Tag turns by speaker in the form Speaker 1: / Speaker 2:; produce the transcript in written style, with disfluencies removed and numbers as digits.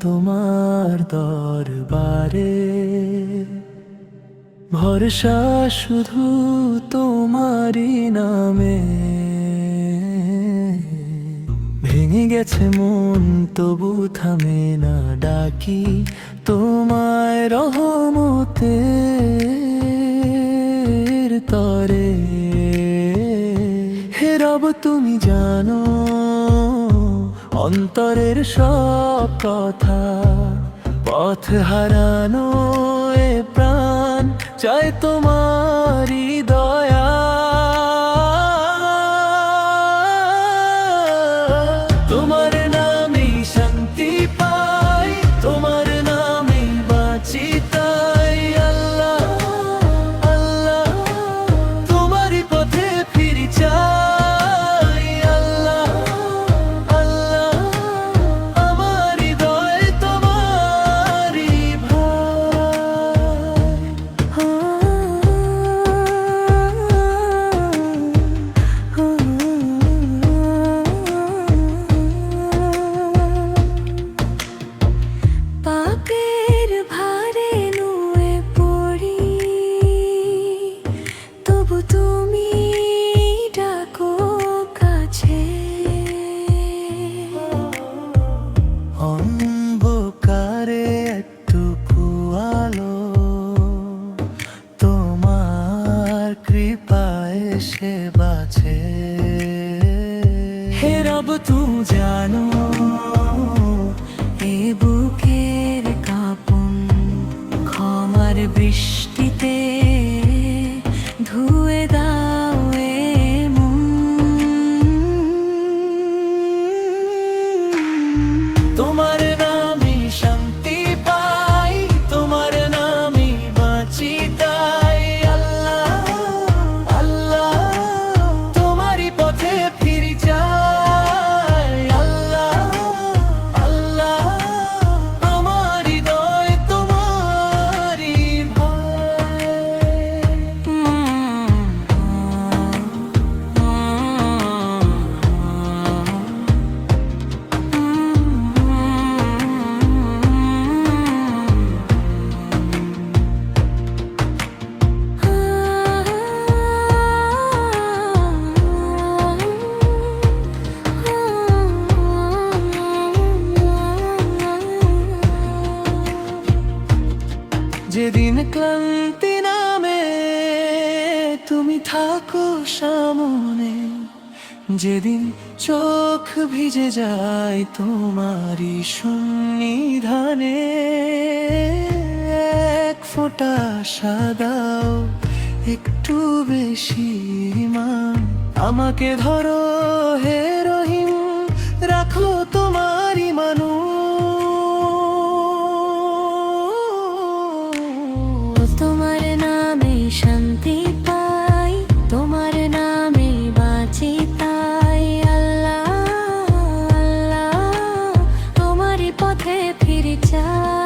Speaker 1: তোমার দরবারে, ভরসা শুধু তোমারই নামে। ভেঙে গেছে মন তবু থামে না ডাকি তোমায় রহমতের তরে। হে রব তুমি জানো অন্তরের সব কথা, পথ হারানো এ প্রাণ চাই তোমারই দয়া। তোমার নামেই শান্তি পাই, তোমার নামেই বাঁচি তাই। আল্লাহ আল্লাহ তোমারই পথে ফিরি চাই। আল্লাহ আল্লাহ আমার হৃদয় তোমারই
Speaker 2: পাপের ভারে নুয়ে পড়ি, তবু তুমি ডাকো কাছে।
Speaker 1: অন্ধকারে একটুকু আলো তোমার কৃপায় এসে বাঁচে। হে রব তুমি জানো
Speaker 2: এ বুকের কাঁপন ক্ষমার বৃষ্টিতে ধুয়ে দাও এ মন।
Speaker 1: তোমার নামে শান্তি পাই, তোমার নামে বাঁচি তাই। আল্লাহ আল্লাহ তোমারই পথে ফিরি যাই। আল্লাহ আল্লাহ আমার হৃদয় তোমারই যেদিন ক্লান্তি নামে তুমি থাকো সামনে, যেদিন চোখ ভিজে যায় তোমারই সন্নিধানে। এক ফোঁটা আশা দাও একটু বেশি মান, আমাকে ধরো হে রহিম রাখো তোমারই মানুষ।
Speaker 2: তোমার নামে শান্তি পাই, তোমার নামে বাঁচি তাই। আল্লাহ আল্লাহ তোমারই পথে ফিরে চাই।